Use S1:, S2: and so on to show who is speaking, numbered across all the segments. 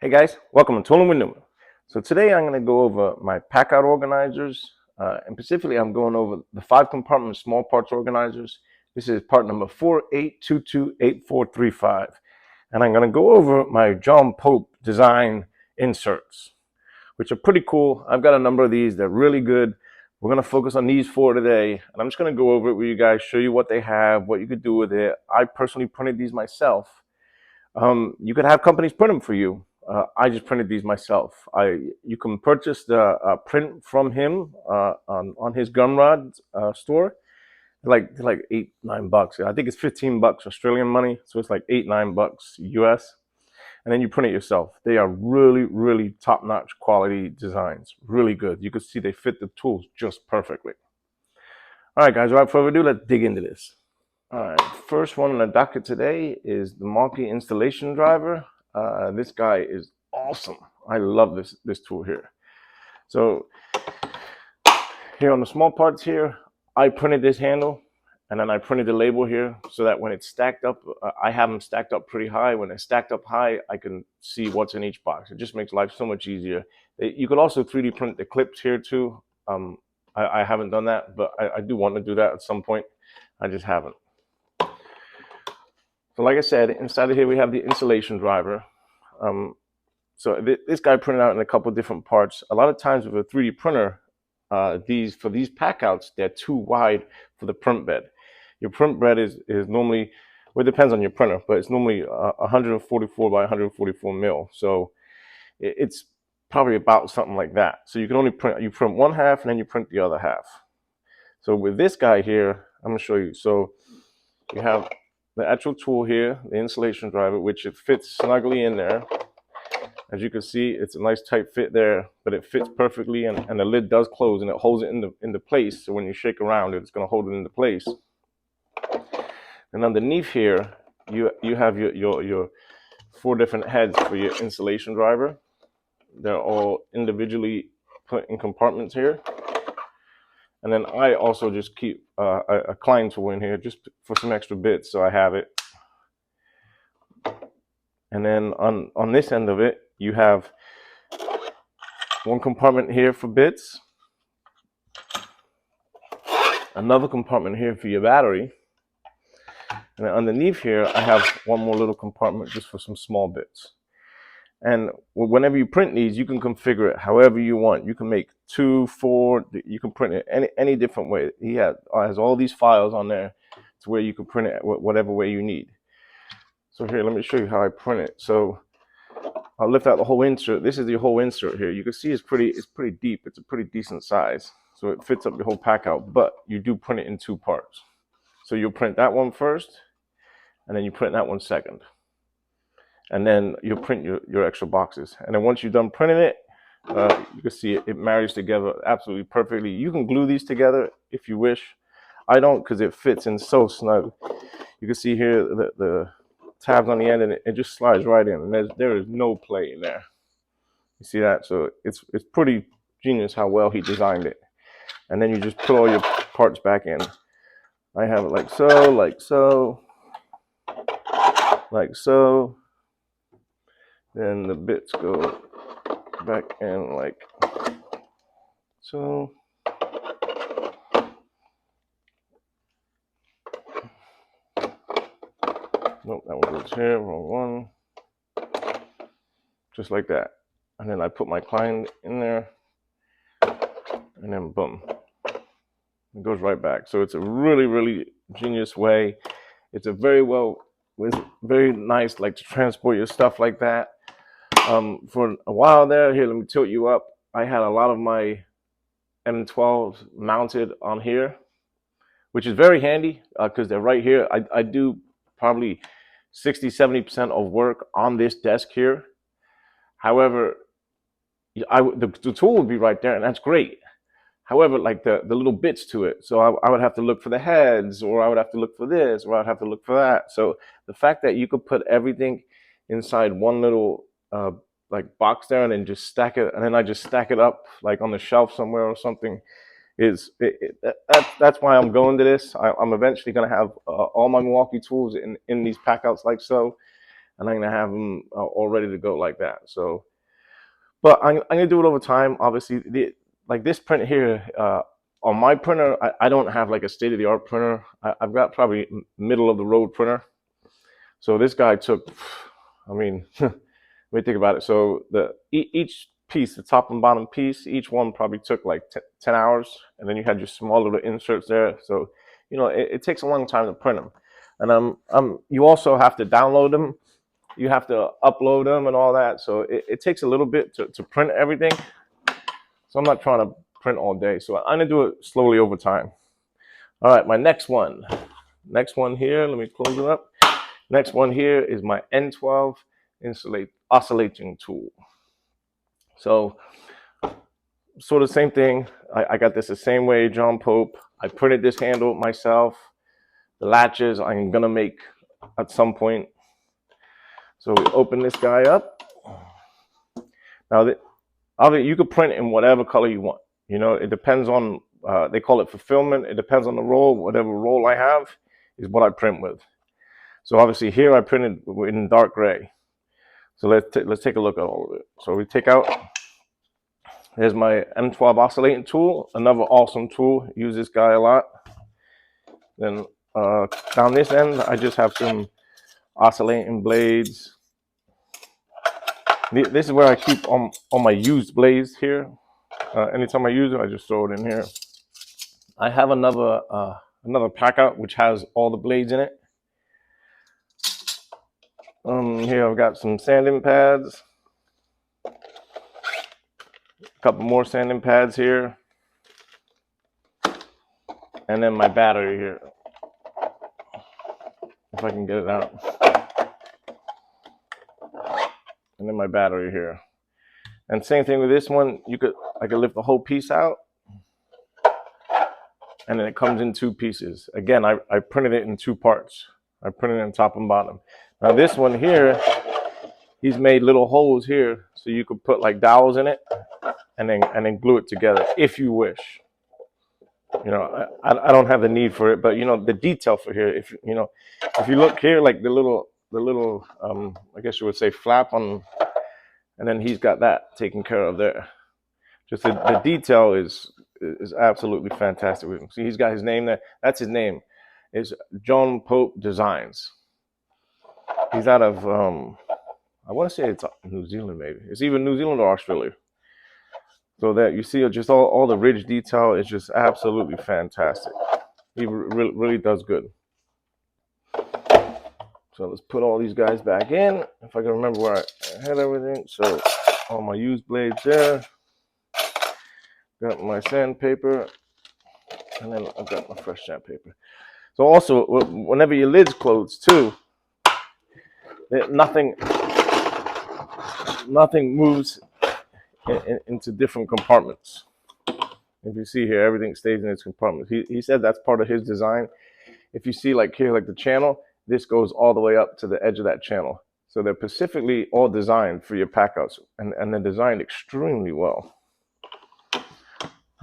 S1: Hey guys, welcome to Tooling with Newman. So today I'm going to go over my Packout organizers, and specifically I'm going over the 5-compartment small parts organizers. This is part number 48228435, and I'm going to go over my Jonah Pope design inserts, which are pretty cool. I've got a number of these. They're really good. We're going to focus on these 4 today, and I'm just going to go over it with you guys, show you what they have, what you could do with it. I personally printed these myself. You could have companies print them for you. I just printed these myself. You can purchase the print from him on his Gumrod store, like $8-9. I think it's $15 Australian money, so it's like $8-9 US. And then you print it yourself. They are really top-notch quality designs. Really good. You can see they fit the tools just perfectly. All right, guys. Without further ado, let's dig into this. All right, first one on the docket today is the Milwaukee installation driver. This guy is awesome. I love this tool here. So here on the small parts here, I printed this handle, and then I printed the label here so that when it's stacked up, I have them stacked up pretty high. When they're stacked up high, I can see what's in each box. It just makes life so much easier. You could also 3D print the clips here too. I haven't done that, but I do want to do that at some point. I just haven't. So like I said, inside of here we have the installation driver. So this guy printed out in a couple different parts. A lot of times with a 3D printer, for these packouts, they're too wide for the print bed. Your print bed is normally, well, it depends on your printer, but it's normally 144 by 144 mil. So it's probably about something like that. So you can only you print one half and then you print the other half. So with this guy here, I'm gonna show you. So you have the actual tool here, the installation driver, which it fits snugly in there. As you can see, it's a nice tight fit there, but it fits perfectly, and the lid does close and it holds it into place. So when you shake around it's going to hold it into place. And underneath here, you have your 4 different heads for your installation driver. They're all individually put in compartments here. And then I also just keep a Klein tool in here just for some extra bits, so I have it. And then on this end of it, you have 1 compartment here for bits, another compartment here for your battery, and then underneath here I have 1 more little compartment just for some small bits. And whenever you print these, you can configure it however you want. You can make 2, 4, you can print it any different way. He has all these files on there to where you can print it whatever way you need. So here, let me show you how I print it. So I'll lift out the whole insert. This is the whole insert here. You can see it's pretty deep. It's a pretty decent size. So it fits up your whole pack out, but you do print it in 2 parts. So you'll print that one first, and then you print that one second. And then you'll print your extra boxes. And then once you're done printing it, you can see it marries together absolutely perfectly. You can glue these together if you wish. I don't, because it fits in so snug. You can see here the tabs on the end, and it just slides right in, and there is no play in there. You see that? So it's pretty genius how well he designed it. And then you just put all your parts back in. I have it like so, like so, like so. Then the bits go back in like so. Nope, that one goes here, wrong one. Just like that. And then I put my Klein in there, and then boom, it goes right back. So it's a really genius way. It's a very nice, like, to transport your stuff like that. For a while there, here, let me tilt you up. I had a lot of my M12s mounted on here, which is very handy because they're right here. I do probably 60-70% of work on this desk here. However, the tool would be right there, and that's great. However, like the little bits to it, so I would have to look for the heads, or I would have to look for this, or I'd have to look for that. So the fact that you could put everything inside one little like box there, and then just stack it, and then I just stack it up like on the shelf somewhere or something, that's why I'm going to this. I'm eventually going to have all my Milwaukee tools in these packouts like so. and I'm gonna have them all ready to go like that. So, but I'm gonna do it over time. Obviously, like this print here, on my printer, I don't have like a state-of-the-art printer. I've got probably middle of the road printer. So this guy took, I mean, let me think about it. So each piece, the top and bottom piece, each one probably took like 10 hours, and then you had your small little inserts there. So, you know, it takes a long time to print them. And you also have to download them. You have to upload them and all that. So it takes a little bit to print everything. So I'm not trying to print all day. So I'm gonna do it slowly over time. All right, my next one here, let me close it up. Next one here is my M12 oscillating tool. So sort of same thing. I got this the same way, Jonah Pope. I printed this handle myself. The latches I'm gonna make at some point. So we open this guy up. Now, you could print in whatever color you want. You know, it depends on, they call it fulfillment. It depends on the roll. Whatever roll I have is what I print with. So obviously here I printed in dark gray. So let's take a look at all of it. So we take out, here's my M12 oscillating tool, another awesome tool. Use this guy a lot. Then down this end, I just have some oscillating blades. This is where I keep all my used blades here. Anytime I use it, I just throw it in here. I have another Packout which has all the blades in it. Here I've got some sanding pads. A couple more sanding pads here. And then my battery here. If I can get it out. And then my battery here. And same thing with this one. I could lift the whole piece out. And then it comes in two pieces. Again, I printed it in two parts. I printed it in top and bottom. Now this one here, he's made little holes here so you could put like dowels in it and then glue it together if you wish. You know, I don't have the need for it, but you know the detail for here. If you look here, like the little I guess you would say flap on, and then he's got that taken care of there. Just the detail is absolutely fantastic with him. See, he's got his name there. That's his name. It's Jonah Pope Designs. He's out of I want to say it's New Zealand, maybe. It's either New Zealand or Australia. So that you see just all the ridge detail is just absolutely fantastic. He really does good. So let's put all these guys back in. If I can remember where I had everything. So all my used blades there. Got my sandpaper. And then I've got my fresh sandpaper. So also, whenever your lid's closed too, nothing moves into different compartments. If you see here, everything stays in its compartments. He said that's part of his design. If you see like here, like the channel, this goes all the way up to the edge of that channel. So they're specifically all designed for your packouts, and they're designed extremely well.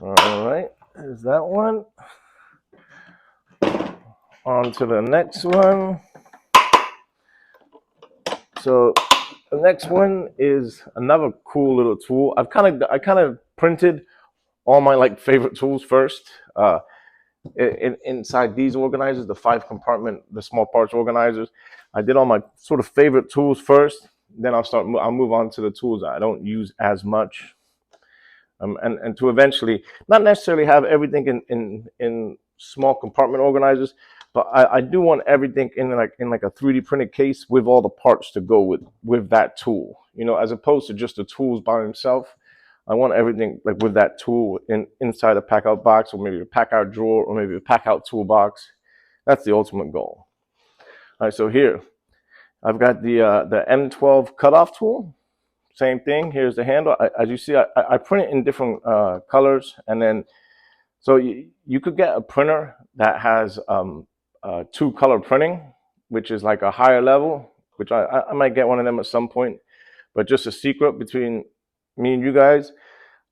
S1: All right, there's that one. On to the next one. So the next one is another cool little tool. I kind of printed all my like favorite tools first. Inside these organizers, the 5-compartment, the small parts organizers, I did all my sort of favorite tools first. Then I'll move on to the tools I don't use as much, and to eventually not necessarily have everything in small compartment organizers, but I do want everything in like a 3D printed case with all the parts to go with that tool. You know, as opposed to just the tools by themselves. I want everything like with that tool inside a Packout box, or maybe a Packout drawer, or maybe a Packout toolbox. That's the ultimate goal. All right, so here I've got the M12 cutoff tool. Same thing. Here's the handle. As you see, I print it in different colors, and then so you could get a printer that has 2-color printing, which is like a higher level. Which I might get one of them at some point. But just a secret between me and you guys,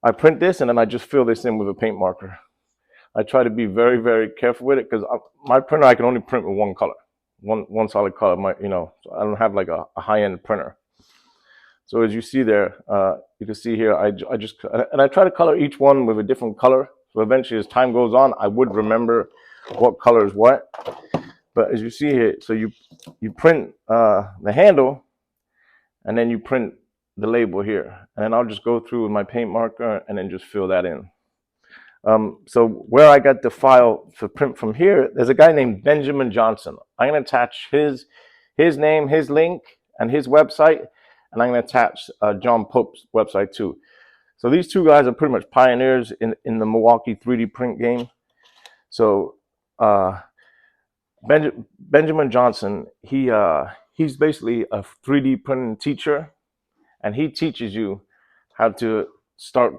S1: I print this and then I just fill this in with a paint marker. I try to be very, very careful with it because my printer, I can only print with one color. one solid color. I don't have like a high-end printer. So as you see there, you can see here, I just, and I try to color each one with a different color. So eventually as time goes on, I would remember what color is what. But as you see here, so you print the handle, and then you print the label here. And then I'll just go through with my paint marker and then just fill that in. So where I got the file for print from here, there's a guy named Benjamin Johnson. I'm going to attach his name, his link, and his website. And I'm going to attach Jonah Pope's website too. So these two guys are pretty much pioneers in the Milwaukee 3D print game. So Benjamin Johnson, he's basically a 3D printing teacher, and he teaches you how to start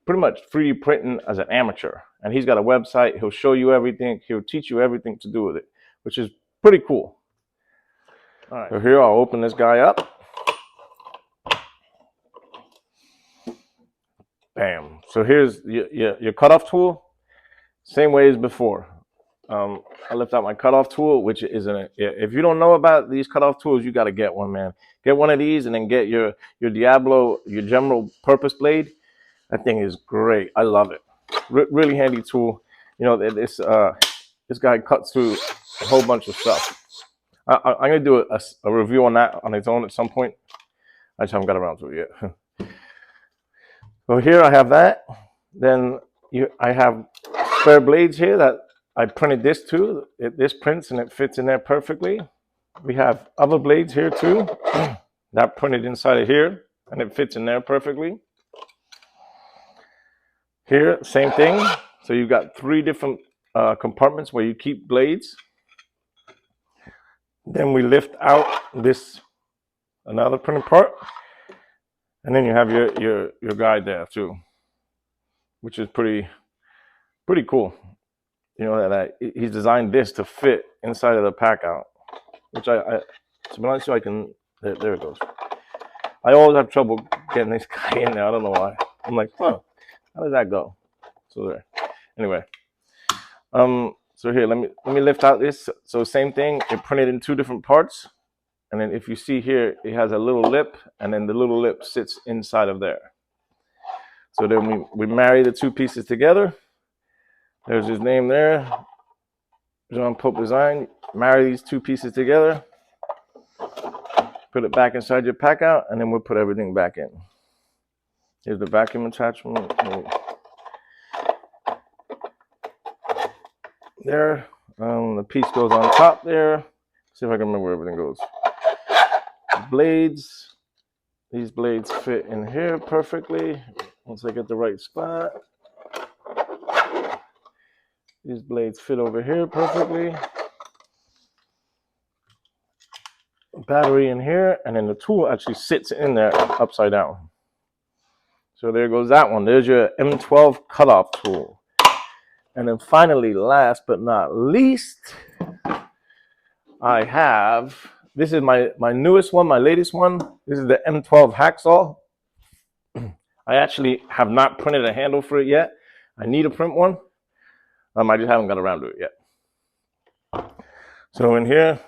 S1: pretty much 3D printing as an amateur. And he's got a website. He'll show you everything. He'll teach you everything to do with it, which is pretty cool. All right. So here, I'll open this guy up. Bam. So here's your cutoff tool. Same way as before. I lift out my cutoff tool, which is if you don't know about these cutoff tools, you got to get one, man. Get one of these and then get your Diablo, your general purpose blade. That thing is great. I love it. Really handy tool. You know, this guy cuts through a whole bunch of stuff. I'm going to do a review on that on its own at some point. I just haven't got around to it yet. So here I have that. Then I have spare blades here that I printed this too. This prints and it fits in there perfectly. We have other blades here too that printed inside of here and it fits in there perfectly. Here, same thing. So you've got 3 different compartments where you keep blades. Then we lift out another printed part. And then you have your guide there too, which is pretty cool. You know that he's designed this to fit inside of the Packout, which to be honest, I can. There it goes. I always have trouble getting this guy in there. I don't know why. I'm like, huh, how does that go? So there. Anyway, so here, let me lift out this. So same thing. It printed in 2 different parts. And then if you see here, it has a little lip, and then the little lip sits inside of there. So then we marry the 2 pieces together. There's his name there, Jonah Pope Design. Marry these 2 pieces together. Put it back inside your Packout, and then we'll put everything back in. Here's the vacuum attachment. There. The piece goes on top there. See if I can remember where everything goes. Blades. These blades fit in here perfectly once I get the right spot. These blades fit over here perfectly. Battery in here, and then the tool actually sits in there upside down. So there goes that one. There's your M12 cutoff tool. And then finally, last but not least, I have, this is my newest one, my latest one. This is the M12 Hackzall. I actually have not printed a handle for it yet. I need to print one. I just haven't got around to it yet. So in here,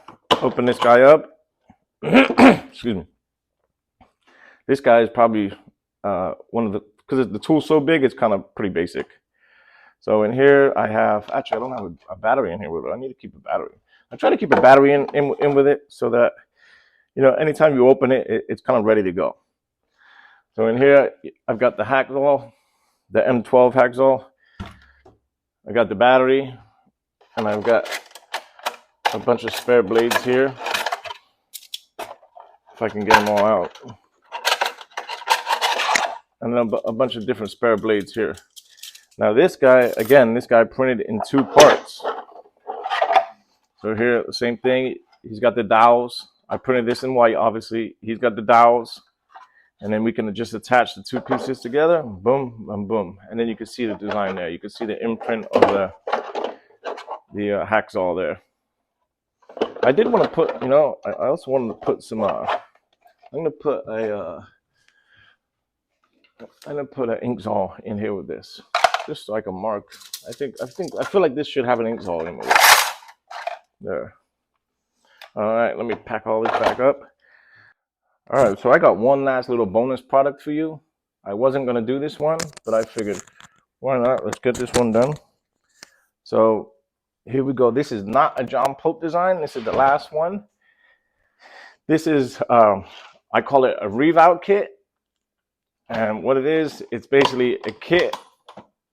S1: open this guy up. Excuse me. This guy is probably one of the, because the tool's so big, it's kind of pretty basic. So in here, I have, actually, I don't have a battery in here with it. I need to keep a battery. I try to keep a battery in with it so that, you know, anytime you open it, it's kind of ready to go. So in here, I've got the Hackzall, the M12 Hackzall. I got the battery, and I've got a bunch of spare blades here. If I can get them all out. And then a bunch of different spare blades here. Now this guy, again, this guy printed in 2 parts. So here, the same thing. He's got the dowels. I printed this in white, obviously. He's got the dowels. And then we can just attach the 2 pieces together. Boom, and boom. And then you can see the design there. You can see the imprint of the Hackzall there. I did want to put, you know, I also wanted to put some, I'm going to put an Hackzall in here with this. Just so I can mark. I feel like this should have an Hackzall in with it. There. All right, let me pack all this back up. All right, so I got one last little bonus product for you. I wasn't gonna do this one, but I figured, why not? Let's get this one done. So here we go. This is not a John Pope design. This is the last one. This is, I call it a revout kit. And what it is, it's basically a kit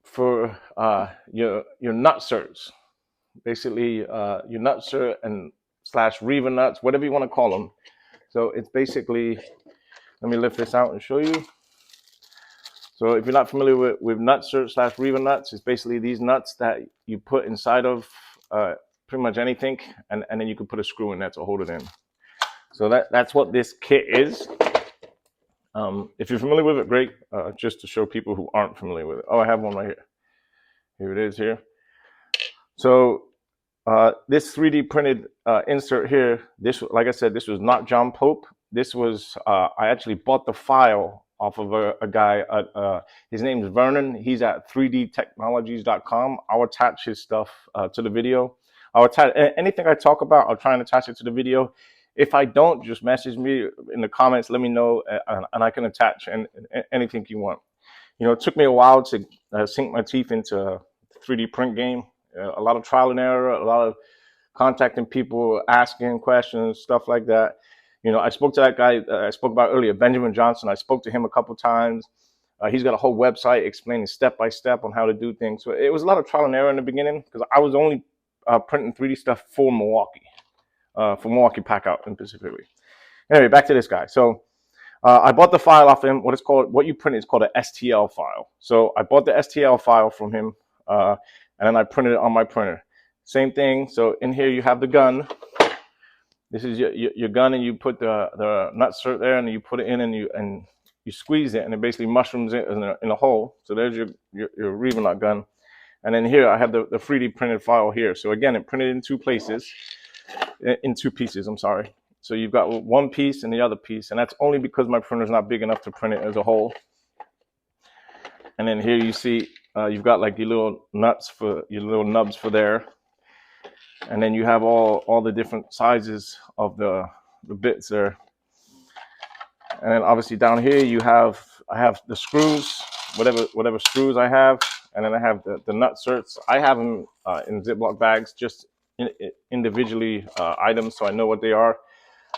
S1: for your nutserts. Basically, your nutsert and / Riva nuts, whatever you want to call them. So it's basically, let me lift this out and show you. So if you're not familiar with nutsert / Riva nuts, it's basically these nuts that you put inside of pretty much anything, and then you can put a screw in that to hold it in. So that's what this kit is. If you're familiar with it, great. Just to show people who aren't familiar with it. Oh, I have one right here. Here it is here. So this 3D printed insert here, this, like I said, this was not John Pope. This was, I actually bought the file off of a guy. His name is Vernon. He's at 3dtechnologies.com. I'll attach his stuff to the video. I'll attach anything I talk about. I'll try and attach it to the video. If I don't, just message me in the comments. Let me know, and I can attach anything you want. You know, it took me a while to sink my teeth into a 3D print game. A lot of trial and error, a lot of contacting people, asking questions, stuff like that. You know, I spoke to that guy I spoke about earlier, Benjamin Johnson. I spoke to him a couple times. He's got a whole website explaining step by step on how to do things. So it was a lot of trial and error in the beginning because I was only printing 3D stuff for Milwaukee Packout specifically. Anyway, back to this guy. So I bought the file off him. What you print is called an STL file. So I bought the STL file from him, and then I printed it on my printer. Same thing. So in here you have the gun. This is your gun, and you put the nutsert there, and you put it in, and you squeeze it, and it basically mushrooms it in a hole. So there's your Riva nut gun. And then here I have the 3D printed file here. So again, it printed in two pieces, I'm sorry. So you've got one piece and the other piece, and that's only because my printer's not big enough to print it as a whole. And then here you see you've got like your little nuts for your little nubs for there. And then you have all the different sizes of the bits there. And then obviously down here I have the screws, whatever screws I have, and then I have the nutserts. I have them in Ziploc bags, just individually items, so I know what they are.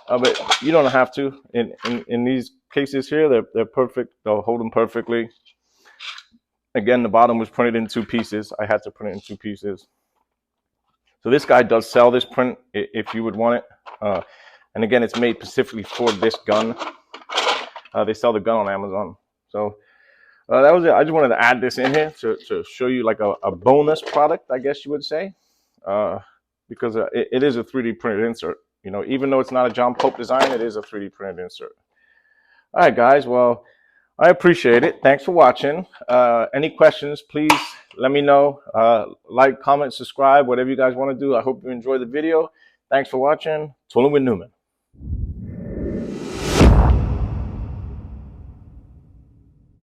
S1: But you don't have to. In these cases here, they're perfect. They'll hold them perfectly. Again, the bottom was printed in two pieces. I had to print it in two pieces. So this guy does sell this print if you would want it. And again, it's made specifically for this gun. They sell the gun on Amazon. So that was it. I just wanted to add this in here to show you like a bonus product, I guess you would say, because it is a 3D printed insert. You know, even though it's not a John Pope design, it is a 3D printed insert. All right, guys. Well, I appreciate it. Thanks for watching. Any questions, please let me know. Like, comment, subscribe, whatever you guys want to do. I hope you enjoy the video. Thanks for watching. Tooling with Newman.